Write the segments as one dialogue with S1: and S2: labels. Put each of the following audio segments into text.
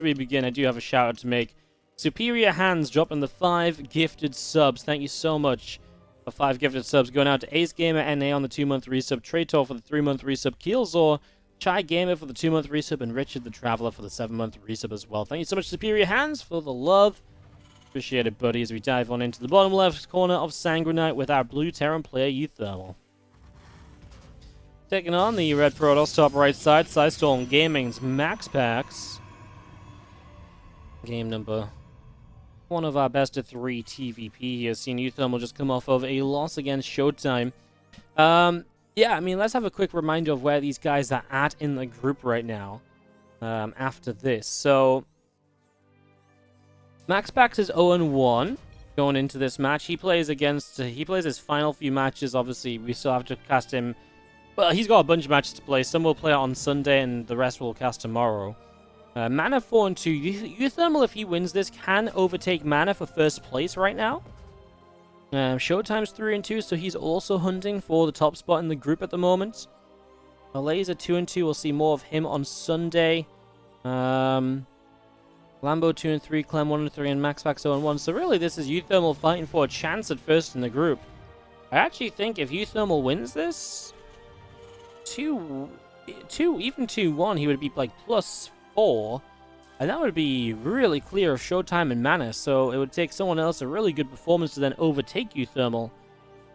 S1: we begin, I do have a shout out to make. Superior Hands dropping the 5 gifted subs. Thank you so much for 5 gifted subs. Going out to Ace Gamer NA on the 2-month resub, Traitor for the 3-month resub, Keelzor, Chai Gamer for the 2-month resub, and Richard the Traveler for the 7-month resub as well. Thank you so much, Superior Hands, for the love. Appreciate it, buddy, as we dive on into the bottom left corner of Sanguinite with our blue Terran player, uThermal. Taking on the red Protoss top right side, Storm Gaming's MaxPax. Game number one of our best of 3 TVP here. Seen uThermal just come off of a loss against Showtime. Yeah, I mean, let's have a quick reminder of where these guys are at in the group right now after this. So, MaxPax is 0-1 going into this match. He plays his final few matches. Obviously, we still have to cast him. Well, he's got a bunch of matches to play. Some will play on Sunday, and the rest will cast tomorrow. Mana 4-2. uThermal, if he wins this, can overtake Mana for first place right now. Showtime's 3-2, so he's also hunting for the top spot in the group at the moment. Laser 2-2. We'll see more of him on Sunday. Lambo 2-3, Clem 1-3, and MaxPax 0-1. So really, this is uThermal fighting for a chance at first in the group. I actually think if uThermal wins this, even 2-1, he would be like +4, and that would be really clear of Showtime and Mana. So it would take someone else a really good performance to then overtake uThermal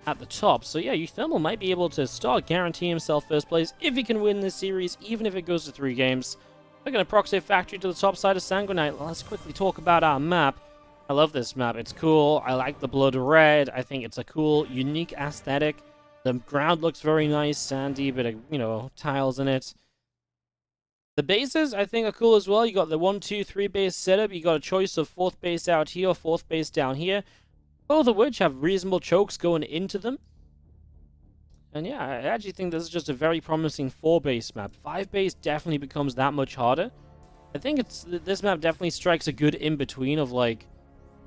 S1: at the top. So yeah, uThermal might be able to start guaranteeing himself first place if he can win this series, even if it goes to 3 games. We're going to proxy factory to the top side of Sanguinite. Let's quickly talk about our map. I love this map. It's cool. I like the blood red. I think it's a cool, unique aesthetic. The ground looks very nice, sandy, bit of, you know, tiles in it. The bases, I think, are cool as well. You got the 1, 2, 3 base setup. You got a choice of 4th base out here or 4th base down here. Both of which have reasonable chokes going into them. And yeah, I actually think this is just a very promising 4-base map. 5-base definitely becomes that much harder. I think this map definitely strikes a good in-between of, like,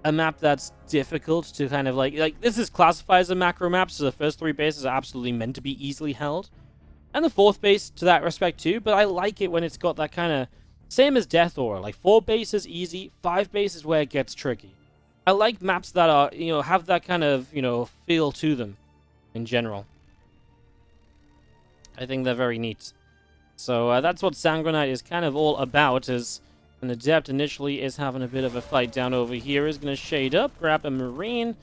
S1: a map that's difficult to kind of, like, this is classified as a macro map, so the first 3 bases are absolutely meant to be easily held. And the 4th base to that respect too, but I like it when it's got that kind of, same as Death Aura. Like, 4 base is easy, 5 base is where it gets tricky. I like maps that are, you know, have that kind of, you know, feel to them in general. I think they're very neat. So that's what Sanguinite is kind of all about, is an Adept initially is having a bit of a fight down over here. Is going to shade up, grab a Marine.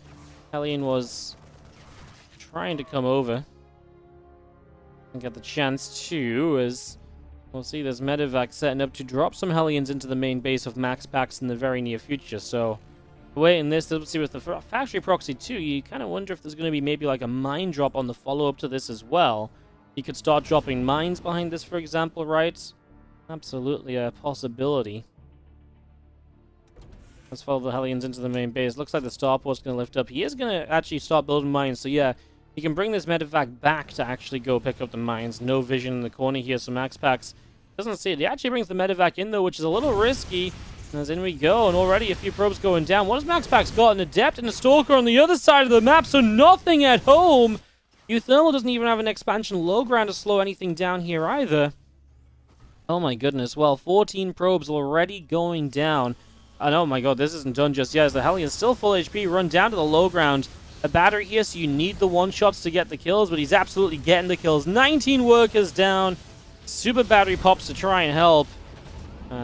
S1: Hellion was trying to come over and get the chance to, as we'll see there's Medevac setting up to drop some Hellions into the main base of MaxPax in the very near future. So waiting this, let's see with the factory proxy too, you kind of wonder if there's going to be maybe like a mine drop on the follow-up to this as well. You could start dropping mines behind this, for example, right? Absolutely a possibility. Let's follow the Hellions into the main base. Looks like the Starport's going to lift up. He is going to actually start building mines, so yeah, you can bring this Medevac back to actually go pick up the mines. No vision in the corner here, so MaxPax doesn't see it. He actually brings the Medevac in, though, which is a little risky. As in we go, and already a few probes going down. What has MaxPax got? An Adept and a Stalker on the other side of the map, so nothing at home. uThermal doesn't even have an expansion low ground to slow anything down here either. Oh my goodness. Well, 14 probes already going down. And oh my god, this isn't done just yet, as the Hellion's still full HP, run down to the low ground. A battery here, so you need the one-shots to get the kills, but he's absolutely getting the kills. 19 workers down. Super battery pops to try and help.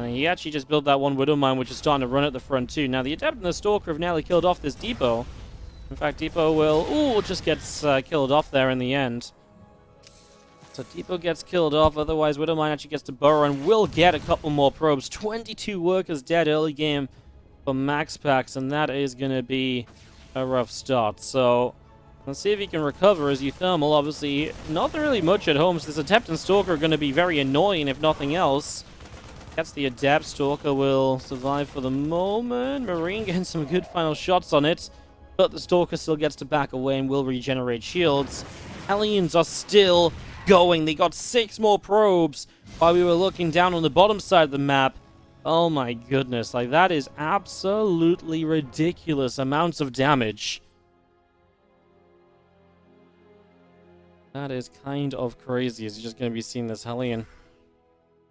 S1: He actually just built that one Widow Mine, which is starting to run at the front too. Now, the Adept and the Stalker have nearly killed off this depot. In fact, Depot will... Ooh, just gets killed off there in the end. So Depot gets killed off. Otherwise, Widowmine actually gets to burrow and will get a couple more probes. 22 workers dead early game for MaxPax, and that is going to be a rough start. So let's see if he can recover as uThermal. Obviously, not really much at home. So this Adept and Stalker are going to be very annoying, if nothing else. Gets the Adept. Stalker will survive for the moment. Marine getting some good final shots on it. But the Stalker still gets to back away and will regenerate shields. Hellions are still going. They got 6 more probes while we were looking down on the bottom side of the map. Oh my goodness. Like, that is absolutely ridiculous amounts of damage. That is kind of crazy. As you're just going to be seeing this Hellion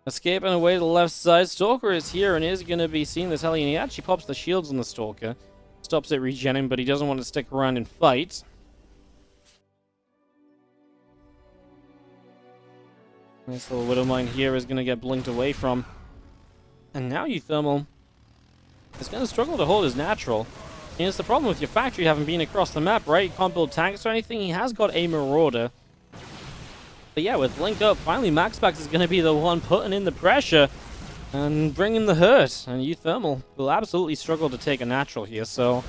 S1: Escaping away to the left side. Stalker is here and is going to be seeing this heli, and he actually pops the shields on the Stalker. Stops it regenning, but he doesn't want to stick around and fight. Nice little Widow Mine here is going to get blinked away from. And now uThermal is going to struggle to hold his natural. And it's the problem with your factory having been across the map, right? You can't build tanks or anything. He has got a Marauder. But yeah, with Link up, finally MaxPax is going to be the one putting in the pressure and bringing the hurt. And uThermal will absolutely struggle to take a natural here. So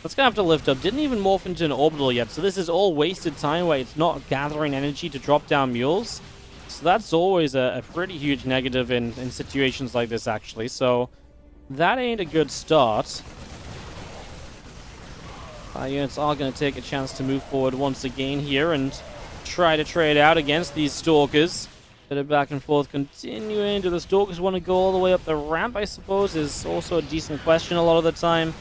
S1: that's going to have to lift up. Didn't even morph into an orbital yet. So this is all wasted time where it's not gathering energy to drop down mules. So that's always a pretty huge negative in situations like this, actually. So that ain't a good start. Units are going to take a chance to move forward once again here and try to trade out against these Stalkers. Bit of back and forth continuing. Do the Stalkers want to go all the way up the ramp, I suppose, is also a decent question a lot of the time.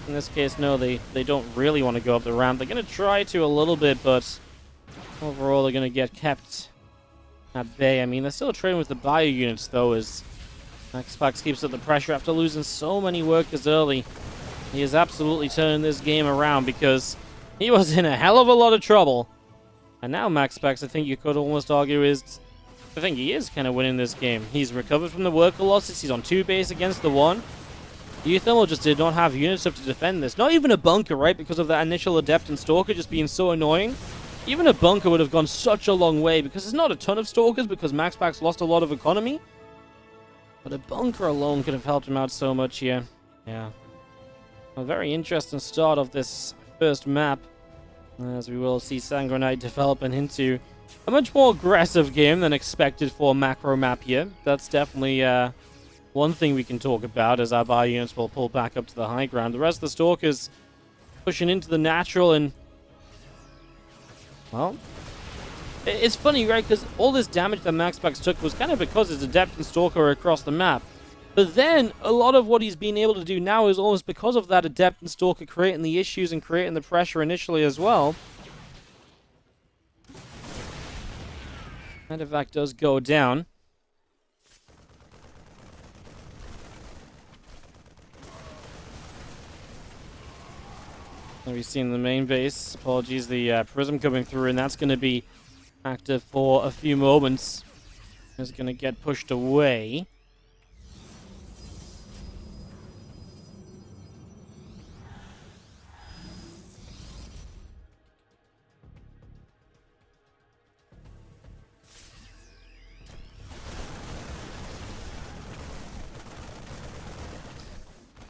S1: In this case, no, they don't really want to go up the ramp. They're going to try to a little bit, but overall they're going to get kept at bay. I mean, they're still trading with the bio units, though, as MaxPax keeps up the pressure after losing so many workers early. He is absolutely turning this game around because he was in a hell of a lot of trouble. And now MaxPax, I think you could almost argue, I think he is kind of winning this game. He's recovered from the worker losses. He's on 2 base against the 1. uThermal just did not have units up to defend this. Not even a bunker, right? Because of that initial Adept and Stalker just being so annoying. Even a bunker would have gone such a long way because there's not a ton of Stalkers because MaxPax lost a lot of economy. But a bunker alone could have helped him out so much here. Yeah. A very interesting start of this first map, as we will see Sangronite developing into a much more aggressive game than expected for a macro map here. That's definitely one thing we can talk about, as our bar units will pull back up to the high ground. The rest of the Stalkers pushing into the natural, and well, it's funny, right? Because all this damage that MaxPax took was kind of because his Adept and Stalker are across the map. But then, a lot of what he's been able to do now is almost because of that Adept and Stalker creating the issues and creating the pressure initially as well. Medevac does go down. We've seen the main base. Apologies, the Prism coming through, and that's going to be active for a few moments. It's going to get pushed away.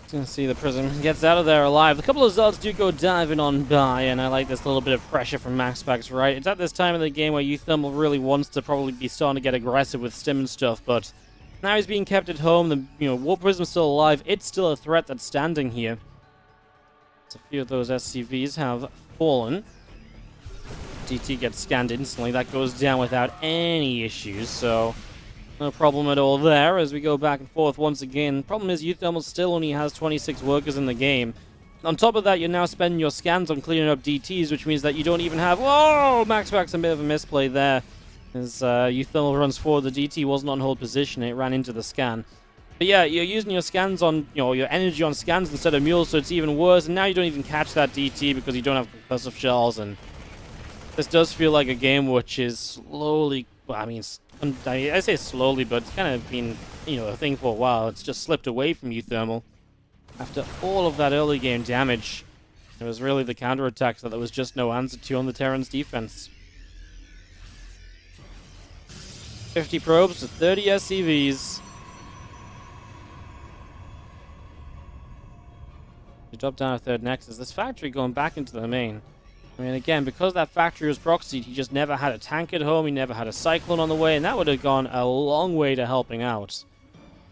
S1: Gonna see the Prism gets out of there alive. A couple of Zealots do go diving on by, and I like this little bit of pressure from MaxPax, right? It's at this time of the game where uThermal really wants to probably be starting to get aggressive with stim and stuff, but now he's being kept at home. The War Prism's still alive. It's still a threat that's standing here. So a few of those SCVs have fallen. DT gets scanned instantly. That goes down without any issues, so no problem at all there as we go back and forth once again. Problem is uThermal still only has 26 workers in the game. On top of that, you're now spending your scans on cleaning up DTs, which means that you don't even have... Whoa! MaxPax, a bit of a misplay there. As uThermal runs forward, the DT wasn't on hold position. It ran into the scan. But yeah, you're using your scans on, your energy on scans instead of mules, so it's even worse. And now you don't even catch that DT because you don't have concussive shells. And this does feel like a game which is slowly... Well, I mean, I say slowly, but it's kind of been, a thing for a while. It's just slipped away from uThermal. After all of that early game damage, it was really the counterattack that there was just no answer to on the Terran's defense. 50 probes to 30 SCVs. We drop down a third Nexus. This factory going back into the main. I mean, again, because that factory was proxied, he just never had a tank at home, he never had a Cyclone on the way, and that would have gone a long way to helping out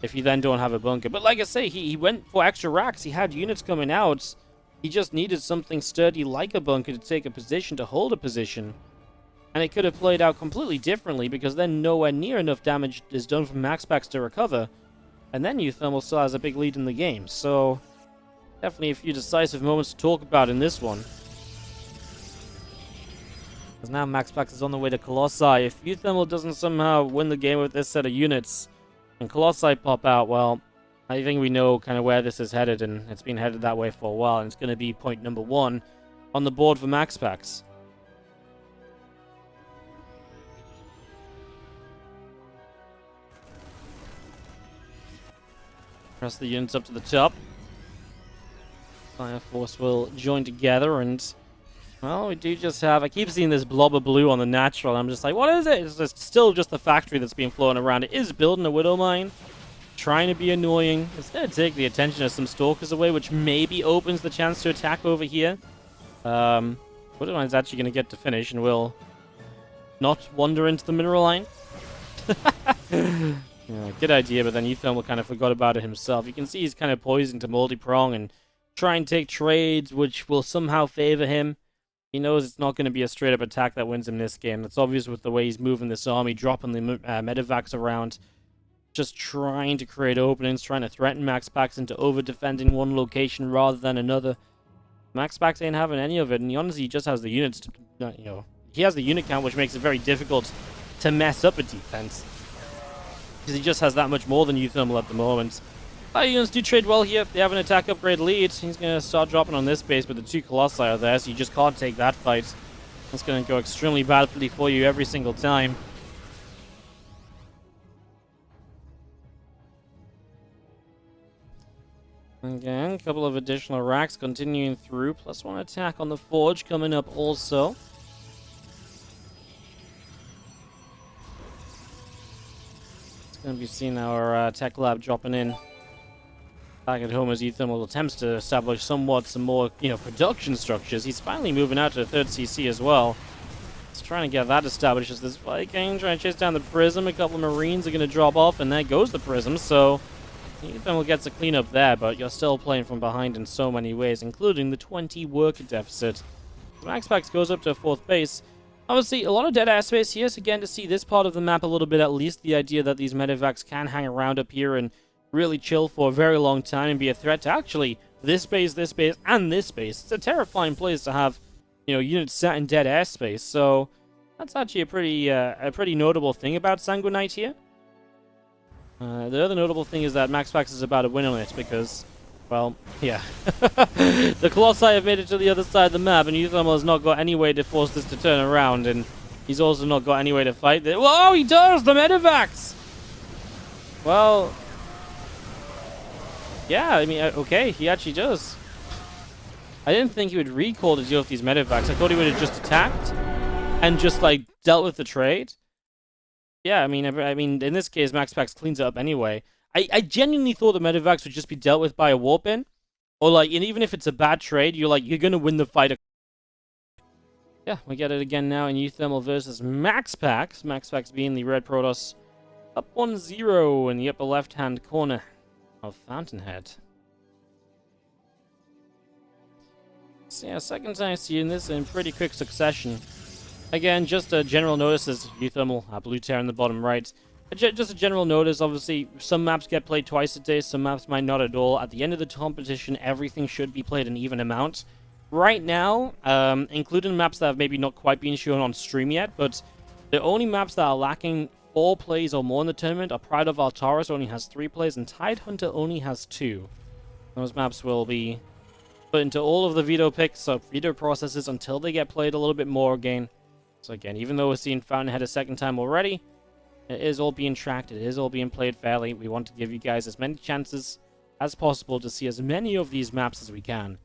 S1: if you then don't have a bunker. But like I say, he went for extra racks, he had units coming out, he just needed something sturdy like a bunker to take a position, to hold a position. And it could have played out completely differently, because then nowhere near enough damage is done from MaxPax to recover, and then uThermal still has a big lead in the game. So, definitely a few decisive moments to talk about in this one. Because now MaxPax is on the way to Colossi. If uThermal doesn't somehow win the game with this set of units, And Colossi pop out, well, I think we know kind of where this is headed, and it's been headed that way for a while, and it's going to be point number 1 on the board for MaxPax. Press the units up to the top. Fire Force will join together, and well, we do just have... I keep seeing this blob of blue on the natural, and I'm just like, what is it? It's just still just the factory that's being flown around. It is building a Widow Mine, trying to be annoying. It's going to take the attention of some Stalkers away, which maybe opens the chance to attack over here. Widow Mine's actually going to get to finish, and will not wander into the mineral line. Yeah, good idea, but then uThermal kind of forgot about it himself. You can see he's kind of poised into multi-prong and try and take trades, which will somehow favor him. He knows it's not going to be a straight-up attack that wins him this game. That's obvious with the way he's moving this army, dropping the medevacs around, just trying to create openings, trying to threaten MaxPax into over-defending one location rather than another. MaxPax ain't having any of it, and he honestly just has the units to, he has the unit count, which makes it very difficult to mess up a defense, because he just has that much more than uThermal at the moment. Units do trade well here. They have an attack upgrade lead. He's going to start dropping on this base, but the 2 Colossi are there, so you just can't take that fight. That's going to go extremely badly for you every single time. Again, a couple of additional racks continuing through. +1 attack on the Forge coming up also. It's going to be seeing our tech lab dropping in back at home as uThermal attempts to establish some more, production structures. He's finally moving out to the 3rd CC as well. He's trying to get that established as this Viking, trying to chase down the Prism. A couple of Marines are going to drop off, and there goes the Prism, so uThermal gets a clean up there, but you're still playing from behind in so many ways, including the 20 worker deficit. MaxPax goes up to 4th base. Obviously, a lot of dead airspace here, so again, to see this part of the map a little bit at least, the idea that these medevacs can hang around up here and really chill for a very long time and be a threat to actually this base, and this base. It's a terrifying place to have, units sat in dead airspace. So that's actually a pretty notable thing about Sanguinite here. The other notable thing is that MaxPax is about to win on it because, well, yeah. The Colossi have made it to the other side of the map, and uThermal has not got any way to force this to turn around, and he's also not got any way to fight it. Whoa, he does! The medevacs! Well, yeah, I mean, okay, he actually does. I didn't think he would recall to deal with these medevacs. I thought he would have just attacked and just, dealt with the trade. Yeah, I mean, in this case, MaxPax cleans it up anyway. I genuinely thought the medevacs would just be dealt with by a warp in. Or, and even if it's a bad trade, you're going to win the fight. Yeah, we get it again now in uThermal versus MaxPax. MaxPax being the red Protoss up 1-0 in the upper left-hand corner of Fountainhead. So yeah, second time seeing this in pretty quick succession. Again, just a general notice as uThermal, blue tear in the bottom right. Just a general notice, obviously, some maps get played twice a day, some maps might not at all. At the end of the competition, everything should be played an even amount. Right now, including maps that have maybe not quite been shown on stream yet, but the only maps that are lacking 4 plays or more in the tournament are Pride of Altaris only has 3 plays, and Tidehunter only has 2. Those maps will be put into all of the veto picks, so veto processes until they get played a little bit more again. So again, even though we're seeing Fountainhead a second time already, it is all being tracked, it is all being played fairly. We want to give you guys as many chances as possible to see as many of these maps as we can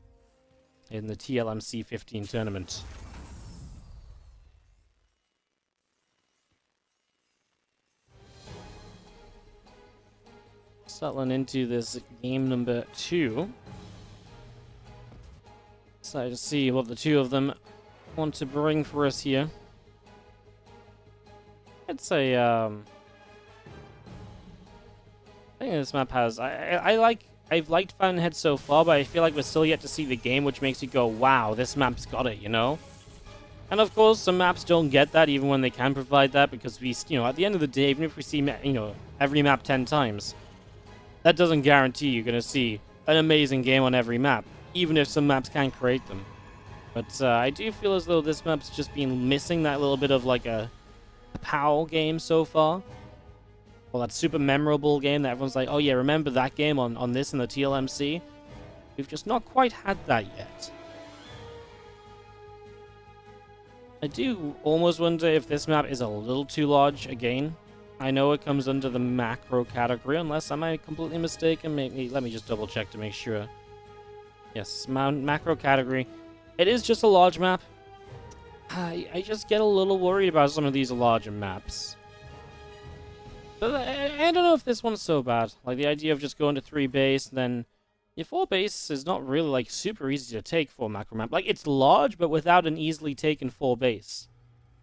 S1: in the TLMC 15 tournament. Settling into this game number 2. Excited to see what the two of them want to bring for us here. It's a, I think this map has, I've liked Fountainhead so far, but I feel like we're still yet to see the game, which makes you go, wow, this map's got it, And of course, some maps don't get that, even when they can provide that, because we, at the end of the day, even if we see, every map 10 times, that doesn't guarantee you're going to see an amazing game on every map, even if some maps can create them. But I do feel as though this map's just been missing that little bit of, a POW game so far. Well, that super memorable game that everyone's like, oh yeah, remember that game on this in the TLMC? We've just not quite had that yet. I do almost wonder if this map is a little too large again. I know it comes under the macro category, unless am I completely mistaken? Maybe, let me just double check to make sure. Yes, macro category. It is just a large map. I just get a little worried about some of these larger maps. But I don't know if this one's so bad. Like the idea of just going to 3 base, and then your 4 base is not really like super easy to take for a macro map. Like it's large, but without an easily taken 4 base.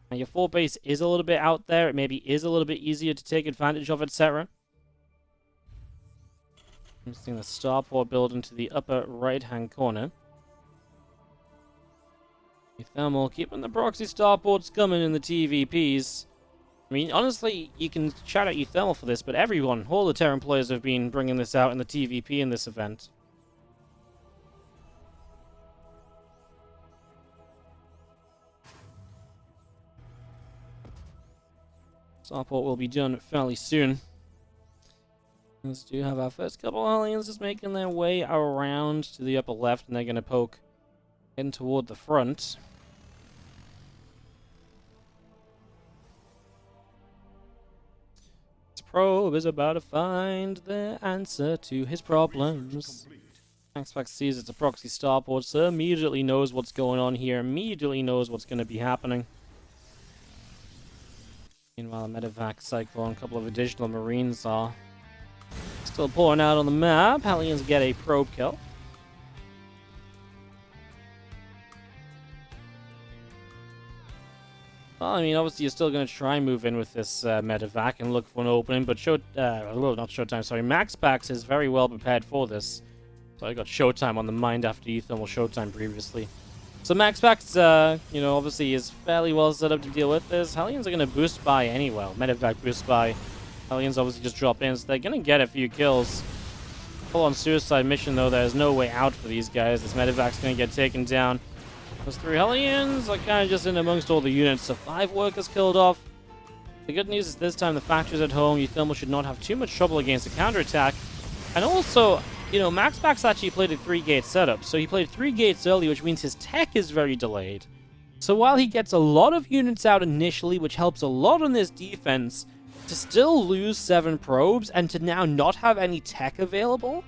S1: Now your 4 base is a little bit out there. It maybe is a little bit easier to take advantage of, etc. I'm seeing the starport build into the upper right-hand corner. uThermal keeping the proxy starports coming in the TVPs. I mean, honestly, you can shout out uThermal for this, but everyone, all the Terran players have been bringing this out in the TVP in this event. Starport will be done fairly soon. Let's do have our first couple of aliens just making their way around to the upper left, and they're going to poke in toward the front. This probe is about to find the answer to his problems. MaxPax sees it's a proxy starport, so immediately knows what's going on here, immediately knows what's going to be happening. Meanwhile, a medevac cyclone, a couple of additional marines are still pouring out on the map. Hellions get a probe kill. Well, I mean, obviously you're still going to try and move in with this medevac and look for an opening, but MaxPax is very well prepared for this. So I got Showtime on the mind after uThermal Showtime previously. So MaxPax, obviously is fairly well set up to deal with this. Hellions are going to boost by anyway. Medevac boost by. Hellions obviously just drop in, so they're going to get a few kills. Full-on suicide mission, though, there's no way out for these guys. This medevac's going to get taken down. Those 3 Hellions are kind of just in amongst all the units, so 5 workers killed off. The good news is this time the factory's at home. uThermal should not have too much trouble against a counterattack. And also, MaxPax actually played a 3-gate setup, so he played 3 gates early, which means his tech is very delayed. So while he gets a lot of units out initially, which helps a lot on this defense, to still lose 7 probes and to now not have any tech available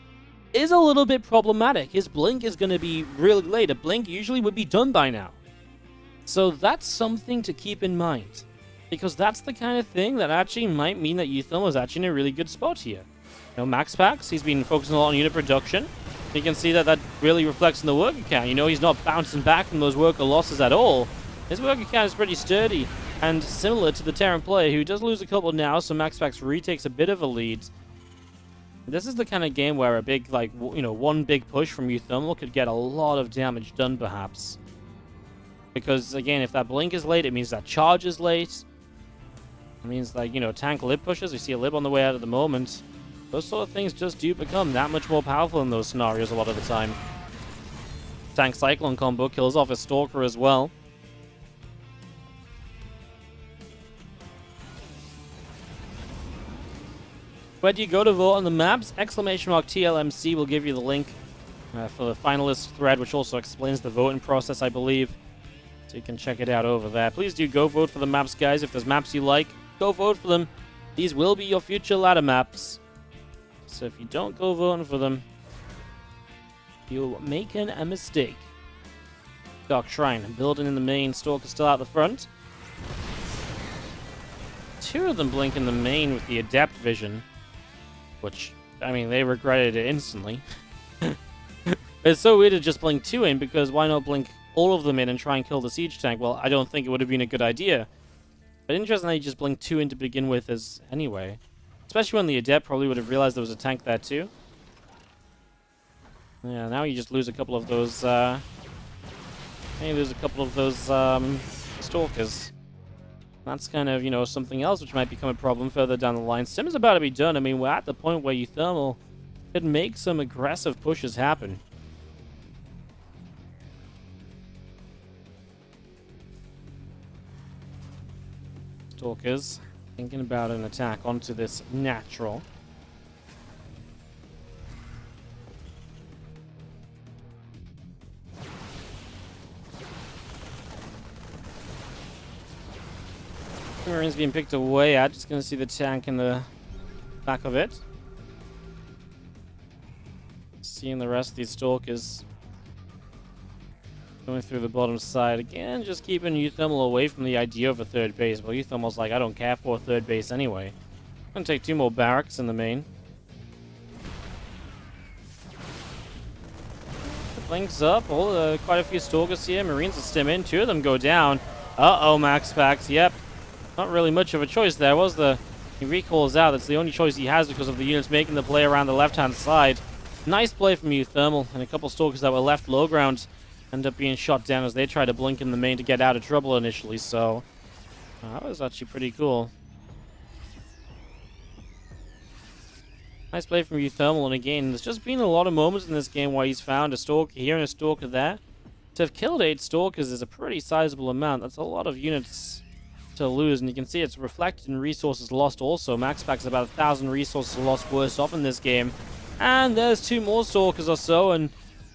S1: is a little bit problematic. His blink is going to be really late. A blink usually would be done by now. So that's something to keep in mind, because that's the kind of thing that actually might mean that uThermal is actually in a really good spot here. MaxPax, he's been focusing a lot on unit production. You can see that really reflects in the worker count. He's not bouncing back from those worker losses at all. His worker count is pretty sturdy and similar to the Terran player, who does lose a couple now, so MaxPax retakes a bit of a lead. This is the kind of game where a big, one big push from uThermal could get a lot of damage done, perhaps. Because, again, if that blink is late, it means that charge is late. It means, tank lib pushes. We see a lib on the way out at the moment. Those sort of things just do become that much more powerful in those scenarios a lot of the time. Tank Cyclone combo kills off a Stalker as well. Where do you go to vote on the maps? ! TLMC will give you the link for the finalist thread, which also explains the voting process, I believe. So you can check it out over there. Please do go vote for the maps, guys. If there's maps you like, go vote for them. These will be your future ladder maps. So if you don't go voting for them, you're making a mistake. Dark Shrine, building in the main. Stalker still out the front. 2 of them blink in the main with the Adept Vision. Which, they regretted it instantly. It's so weird to just blink 2 in, because why not blink all of them in and try and kill the siege tank? Well, I don't think it would have been a good idea. But interestingly, you just blink 2 in to begin with anyway. Especially when the Adept probably would have realized there was a tank there too. Yeah, now you just lose a couple of those, Stalkers. That's kind of, something else which might become a problem further down the line. Sim is about to be done. We're at the point where uThermal could make some aggressive pushes happen. Stalkers Thinking about an attack onto this natural. Marine's being picked away at. Just gonna see the tank in the back of it. Seeing the rest of these stalkers going through the bottom side again, just keeping uThermal away from the idea of a third base. Well, uThermal's like, I don't care for a third base anyway. I'm gonna take 2 more barracks in the main. Links up. Quite a few stalkers here. Marines are stim in. 2 of them go down. Uh-oh, MaxPax. Yep. Not really much of a choice there, was there? He recalls out. That's the only choice he has because of the units making the play around the left-hand side. Nice play from uThermal, and a couple stalkers that were left low ground end up being shot down as they try to blink in the main to get out of trouble initially, so that was actually pretty cool. Nice play from uThermal, and again, there's just been a lot of moments in this game where he's found a stalker here and a stalker there. To have killed 8 stalkers is a pretty sizable amount. That's a lot of units to lose, and you can see it's reflected in resources lost also. MaxPax is about 1,000 resources lost worse off in this game. And there's 2 more stalkers or so, and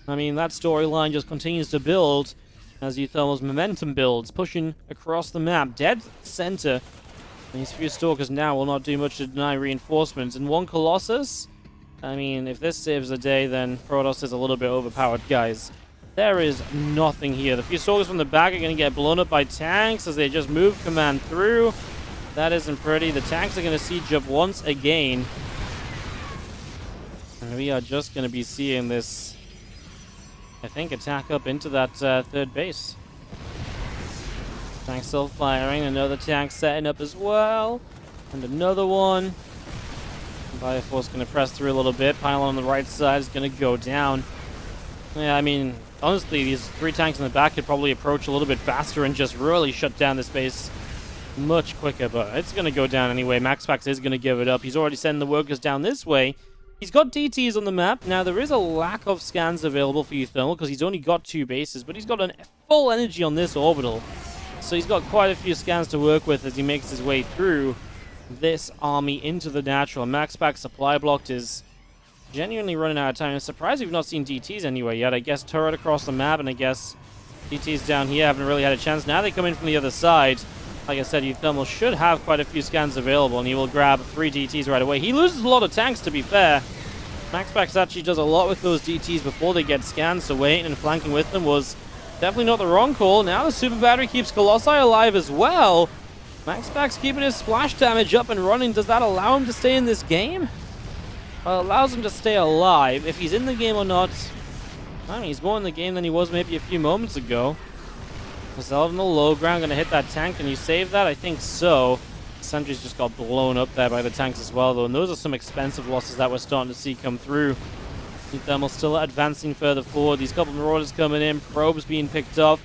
S1: I mean, that storyline just continues to build as uThermal's momentum builds, pushing across the map, dead center. These few stalkers now will not do much to deny reinforcements. And 1 Colossus, I mean, if this saves the day, then Protoss is a little bit overpowered, guys. There is nothing here. The few stalkers from the back are going to get blown up by tanks as they just move command through. That isn't pretty. The tanks are going to siege up once again. And we are just going to be seeing this, I think, attack up into that third base. Tank still firing. Another tank setting up as well. And another one. Bioforce going to press through a little bit. Pylon on the right side is going to go down. Yeah, I mean, honestly, these 3 tanks in the back could probably approach a little bit faster and just really shut down this base much quicker. But it's going to go down anyway. MaxPax is going to give it up. He's already sending the workers down this way. He's got DTs on the map. Now, there is a lack of scans available for uThermal because he's only got 2 bases, but he's got a full energy on this orbital. So he's got quite a few scans to work with as he makes his way through this army into the natural. MaxPax supply blocked is genuinely running out of time. I'm surprised we've not seen DTs anywhere yet. I guess turret across the map, and I guess DTs down here haven't really had a chance. Now they come in from the other side. Like I said, uThermal should have quite a few scans available, and he will grab 3 DTs right away. He loses a lot of tanks, to be fair. MaxPax actually does a lot with those DTs before they get scanned, so waiting and flanking with them was definitely not the wrong call. Now the Super Battery keeps Colossi alive as well. MaxPax keeping his splash damage up and running. Does that allow him to stay in this game? Well, it allows him to stay alive. If he's in the game or not, I mean, he's more in the game than he was maybe a few moments ago. Still on the low ground, gonna hit that tank. Can you save that? I think so. Sentry's just got blown up there by the tanks as well, though, and those are some expensive losses that we're starting to see come through. uThermal still advancing further forward. These couple of Marauders coming in, probes being picked up.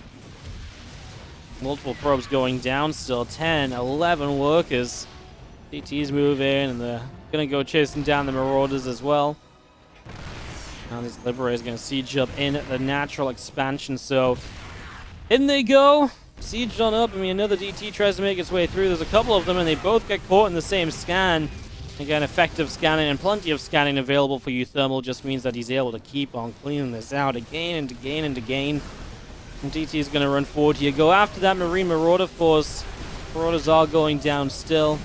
S1: Multiple probes going down still. 10, 11 workers. DTs move in, and they're gonna go chasing down the Marauders as well. Now these Liberators are gonna siege up in the natural expansion, so in they go. Sieged on up. I mean, another DT tries to make its way through. There's a couple of them, and they both get caught in the same scan. Again, effective scanning and plenty of scanning available for uThermal just means that he's able to keep on cleaning this out again and again and again. And DT is going to run forward here. Go after that Marine Marauder force. Marauders are going down still.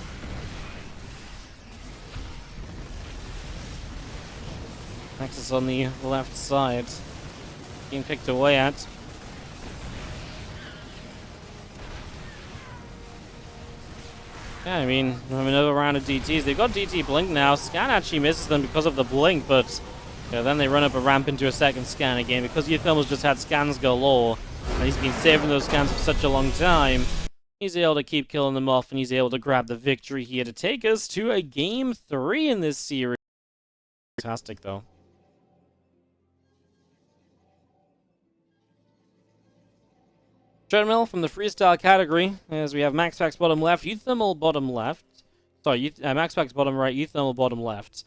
S1: Nexus on the left side. Being picked away at. Yeah, I mean, we have another round of DTs. They've got DT blink now. Scan actually misses them because of the blink, but then they run up a ramp into a second scan again because uThermal's just had scans galore, and he's been saving those scans for such a long time. He's able to keep killing them off, and he's able to grab the victory here to take us to a Game 3 in this series. Fantastic, though. Treadmill from the freestyle category, as we have MaxPax bottom left, uThermal bottom left. Sorry, MaxPax bottom right, uThermal bottom left.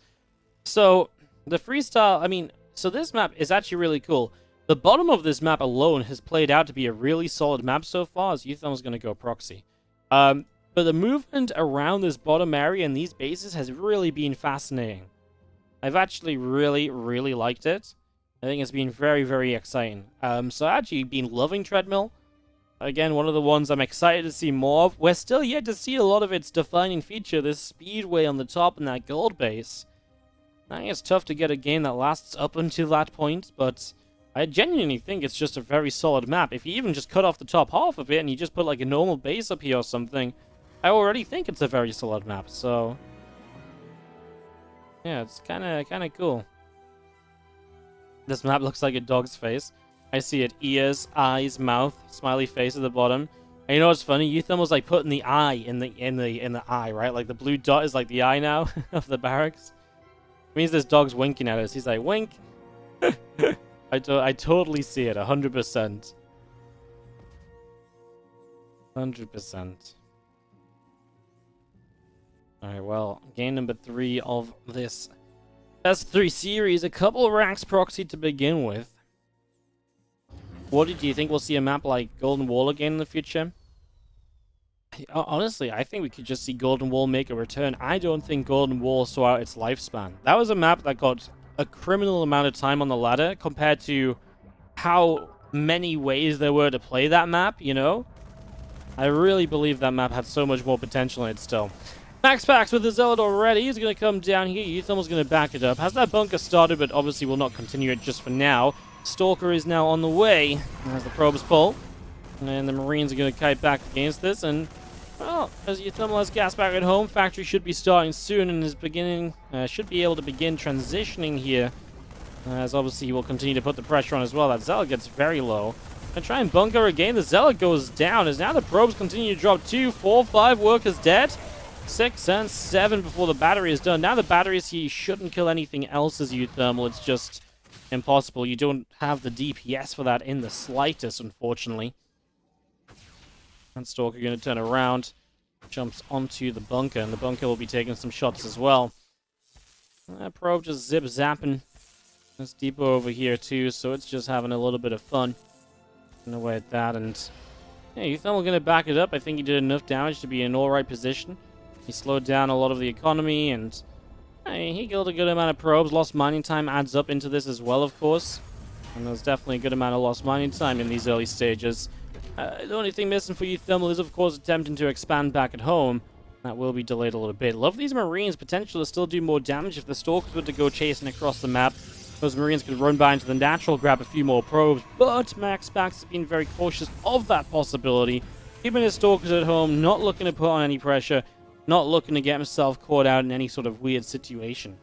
S1: So, the freestyle, I mean, so this map is actually really cool. The bottom of this map alone has played out to be a really solid map so far, as uThermal's going to go proxy. But the movement around this bottom area and these bases has really been fascinating. I've actually really, really liked it. I think it's been very, very exciting. So I've actually been loving Treadmill. Again, one of the ones I'm excited to see more of. We're still yet to see a lot of its defining feature, this speedway on the top and that gold base. I think it's tough to get a game that lasts up until that point, but I genuinely think it's just a very solid map. If you even just cut off the top half of it and you just put like a normal base up here or something, I already think it's a very solid map, so yeah, it's kind of cool. This map looks like a dog's face. I see it: ears, eyes, mouth, smiley face at the bottom. And you know what's funny? uThermal's like putting the eye in the eye, right? Like the blue dot is like the eye now of the barracks. It means this dog's winking at us. He's like, wink. I totally see it, 100%. 100%. Alright, well, game number 3 of this S3 series. A couple of ranks proxied to begin with. What do you think we'll see a map like Golden Wall again in the future? Honestly, I think we could just see Golden Wall make a return. I don't think Golden Wall saw out its lifespan. That was a map that got a criminal amount of time on the ladder compared to how many ways there were to play that map, you know? I really believe that map had so much more potential in it still. MaxPax with the Zealot already. He's going to come down here. uThermal's going to back it up. Has that bunker started, but obviously will not continue it just for now. Stalker is now on the way as the probes pull. And the Marines are going to kite back against this. And, well, as uThermal has gas back at home, factory should be starting soon and is beginning, should be able to begin transitioning here. As obviously he will continue to put the pressure on as well. That Zealot gets very low. And try and bunker again. The Zealot goes down as now the probes continue to drop 2, 4, 5 workers dead. 6 and 7 before the battery is done. Now the batteries, he shouldn't kill anything else as uThermal. It's just impossible. You don't have the DPS for that in the slightest, unfortunately. And Stalker going to turn around, jumps onto the bunker, and the bunker will be taking some shots as well. Probe just zip-zapping. There's Depot over here too, so it's just having a little bit of fun. In a way at that, and yeah, uThermal going to back it up. I think he did enough damage to be in an alright position. He slowed down a lot of the economy, and he killed a good amount of probes. Lost mining time adds up into this as well, of course. And there's definitely a good amount of lost mining time in these early stages. The only thing missing for uThermal is, of course, attempting to expand back at home. That will be delayed a little bit. Love these Marines' potential to still do more damage if the Stalkers were to go chasing across the map. Those Marines could run by into the natural, grab a few more probes, but MaxPax has been very cautious of that possibility. Keeping his Stalkers at home, not looking to put on any pressure, not looking to get himself caught out in any sort of weird situation.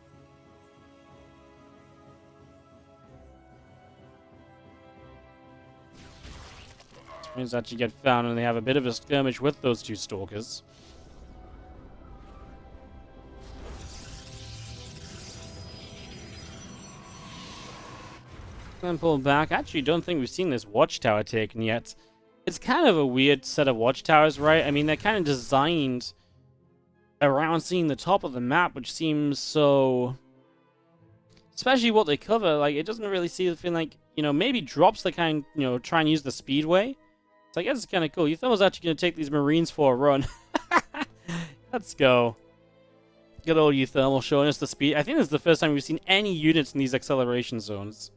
S1: Marines actually get found and they have a bit of a skirmish with those two Stalkers. And pull back. Actually, don't think we've seen this watchtower taken yet. It's kind of a weird set of watchtowers, right? I mean, they're kind of designed around seeing the top of the map, which seems so... Especially what they cover, like, it doesn't really seem like, you know, maybe drops the kind, you know, try and use the speedway. So I guess it's kind of cool. uThermal's actually going to take these Marines for a run. Let's go. Good old uThermal showing us the speed. I think this is the first time we've seen any units in these acceleration zones.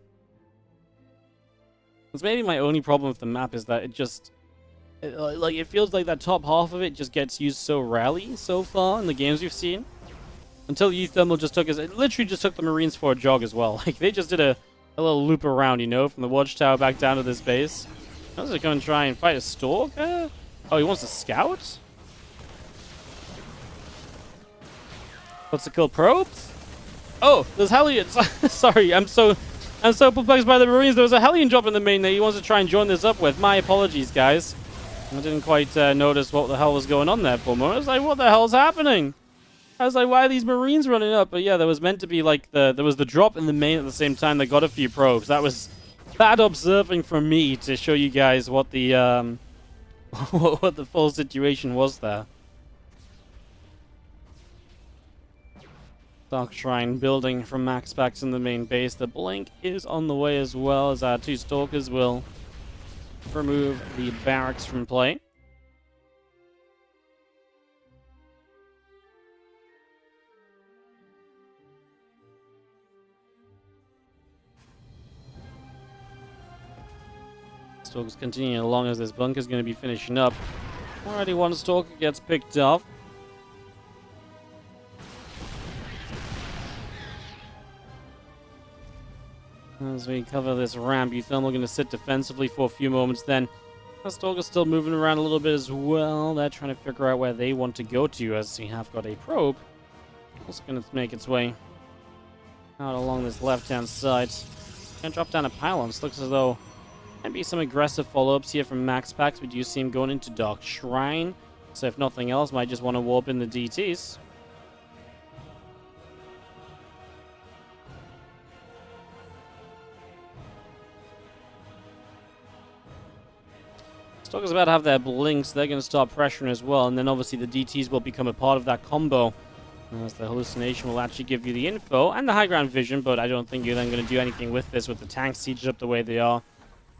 S1: It's maybe my only problem with the map is that it just... it feels like that top half of it just gets used so rarely so far in the games we've seen. Until uThermal just took us... It literally just took the Marines for a jog as well. Like, they just did a little loop around, you know, from the watchtower back down to this base. How's it going to try and fight a Stalker? Oh, he wants to scout? What's it called? Probes? Oh, there's Hellions. Sorry, I'm so perplexed by the Marines. There was a Hellion drop in the main that he wants to try and join this up with. My apologies, guys. I didn't quite notice what the hell was going on there for a moment. I was like, what the hell's happening? I was like, why are these Marines running up? But yeah, there was meant to be like there was the drop in the main at the same time. They got a few probes. That was bad observing from me to show you guys what the what the full situation was there. Dark Shrine building from MaxPax in the main base. The Blink is on the way as well, as our two Stalkers will remove the barracks from play. Stalker's continuing along as this bunker's going to be finishing up. Already one Stalker gets picked off. As we cover this ramp, uThermal going to sit defensively for a few moments then. The Stalker's still moving around a little bit as well. They're trying to figure out where they want to go to, as we have got a probe. Also going to make its way out along this left-hand side. Going to drop down a pylon. This looks as though there might be some aggressive follow-ups here from MaxPax. We do see him going into Dark Shrine. So if nothing else, might just want to warp in the DTs. Stalker's about to have their blinks. They're going to start pressuring as well. And then obviously the DTs will become a part of that combo. As the hallucination will actually give you the info and the high ground vision. But I don't think you're then going to do anything with this with the tanks sieged up the way they are.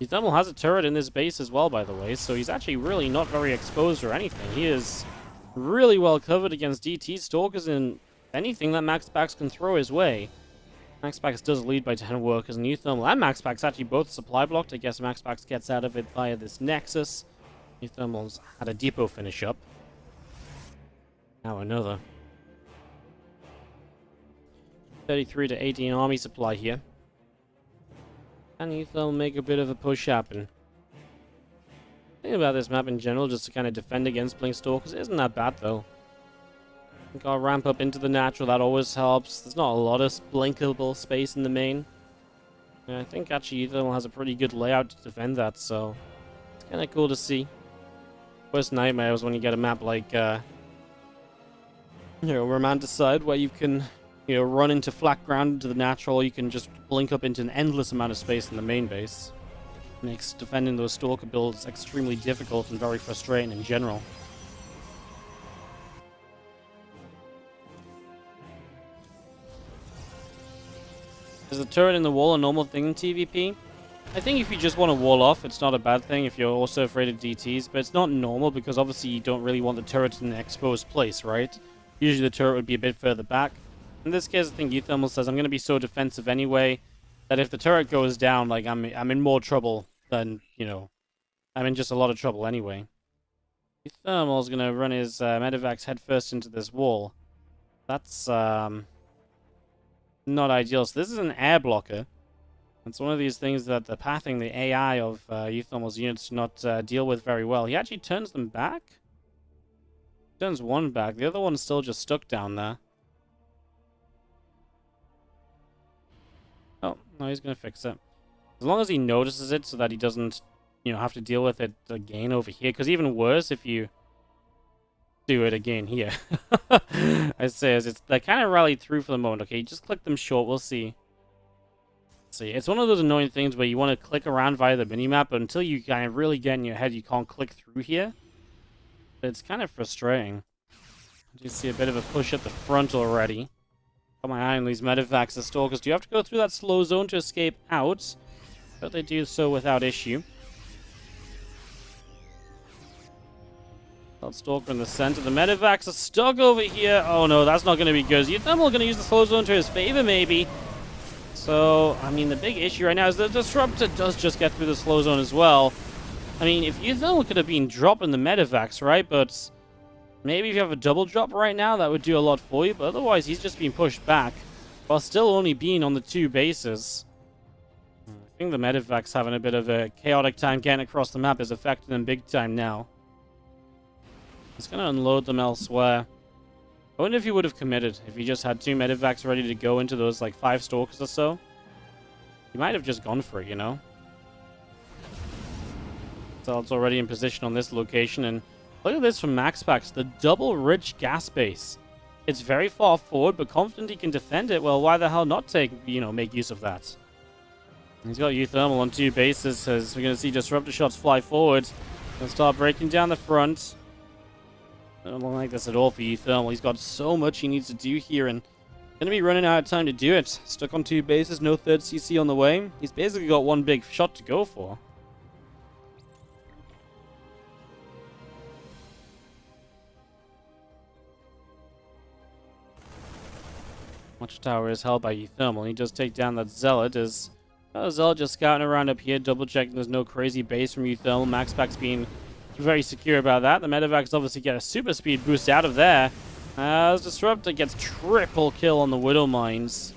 S1: uThermal has a turret in this base as well, by the way. So he's actually really not very exposed or anything. He is really well covered against DT Stalkers and anything that MaxPax can throw his way. MaxPax does lead by 10 workers, and uThermal and MaxPax actually both supply blocked. I guess MaxPax gets out of it via this Nexus. uThermal's had a depot finish up. Now another. 33 to 18 army supply here. And uThermal make a bit of a push happen. The thing about this map in general, just to kind of defend against Blink Stalkers, isn't that bad though. Gotta ramp up into the natural, that always helps. There's not a lot of blinkable space in the main. And I think actually uThermal has a pretty good layout to defend that, so it's kind of cool to see. Worst nightmare is when you get a map like, Romanticide, where you can, run into flat ground into the natural, or you can just blink up into an endless amount of space in the main base. Makes defending those Stalker builds extremely difficult and very frustrating in general. Is the turret in the wall a normal thing in TVP? I think if you just want to wall off, it's not a bad thing if you're also afraid of DTs, but it's not normal because obviously you don't really want the turret in an exposed place, right? Usually the turret would be a bit further back. In this case, I think uThermal says, I'm going to be so defensive anyway, that if the turret goes down, like, I'm in more trouble than, I'm in just a lot of trouble anyway. uThermal's going to run his Medivacs headfirst into this wall. That's, not ideal. So this is an air blocker. It's one of these things that the pathing, the AI of uThermal's units do not deal with very well. He actually turns them back? Turns one back. The other one's still just stuck down there. Oh, no, he's going to fix it. As long as he notices it so that he doesn't, have to deal with it again over here. Because even worse, if you do it again here. I say, they kind of rallied through for the moment. Okay, just click them short. We'll see. See, it's one of those annoying things where you want to click around via the minimap, but until you kind of really get in your head, you can't click through here. It's kind of frustrating. You see a bit of a push at the front already. Got my eye on these Medivacs, the Stalkers. Do you have to go through that slow zone to escape out? But they do so without issue. Stalker in the center. The Medivacs are stuck over here. Oh no, that's not going to be good. uThermal going to use the slow zone to his favor, maybe. So, I mean, the big issue right now is the Disruptor does just get through the slow zone as well. I mean, if uThermal could have been dropping the Medivacs, right? But maybe if you have a double drop right now, that would do a lot for you. But otherwise, he's just being pushed back while still only being on the 2 bases. I think the Medivac's having a bit of a chaotic time getting across the map is affecting them big time now. He's going to unload them elsewhere. I wonder if he would have committed if he just had 2 Medivacs ready to go into those, like, 5 Stalkers or so. He might have just gone for it, So it's already in position on this location, and look at this from MaxPax, the double-rich gas base. It's very far forward, but confident he can defend it. Well, why the hell not make use of that? He's got uThermal on 2 bases, as we're going to see Disruptor shots fly forward. Gonna start breaking down the front. I don't like this at all for uThermal. He's got so much he needs to do here, and gonna be running out of time to do it. Stuck on 2 bases, no 3rd CC on the way. He's basically got 1 big shot to go for. Watchtower is held by uThermal. He does take down that Zealot as Zealot just scouting around up here, double checking there's no crazy base from uThermal. MaxPax being very secure about that. The Medivacs obviously get a super speed boost out of there. As Disruptor gets triple kill on the Widow Mines.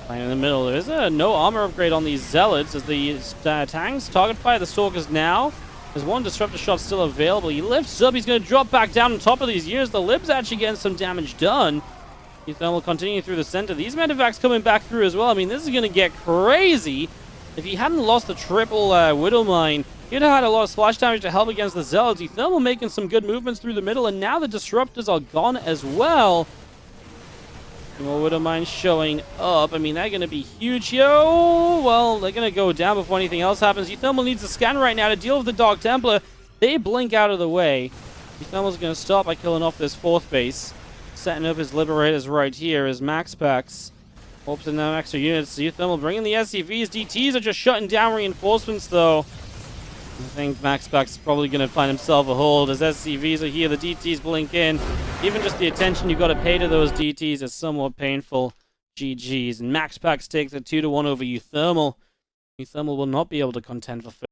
S1: Right in the middle, there is no armor upgrade on these Zealots as the tanks target fire the Stalkers now. There's one Disruptor shot still available. He lifts up, he's going to drop back down on top of these units. The Libs actually getting some damage done. uThermal continuing through the center. These Medivacs coming back through as well. I mean, this is going to get crazy. If he hadn't lost the triple Widow Mine, he'd have had a lot of splash damage to help against the Zealots. uThermal making some good movements through the middle, and now the Disruptors are gone as well. More Widow Mines showing up. I mean, they're going to be huge here. Oh, well, they're going to go down before anything else happens. uThermal needs a scan right now to deal with the Dark Templar. They blink out of the way. uThermal's going to stop by killing off this fourth base. Setting up his Liberators right here as MaxPax. Hopes in them extra units. uThermal bringing the SCVs. DTs are just shutting down reinforcements, though. I think MaxPax is probably going to find himself a hold as SCVs are here. The DTs blink in. Even just the attention you've got to pay to those DTs is somewhat painful. GG's. And MaxPax takes a 2-1 over uThermal. uThermal will not be able to contend for first.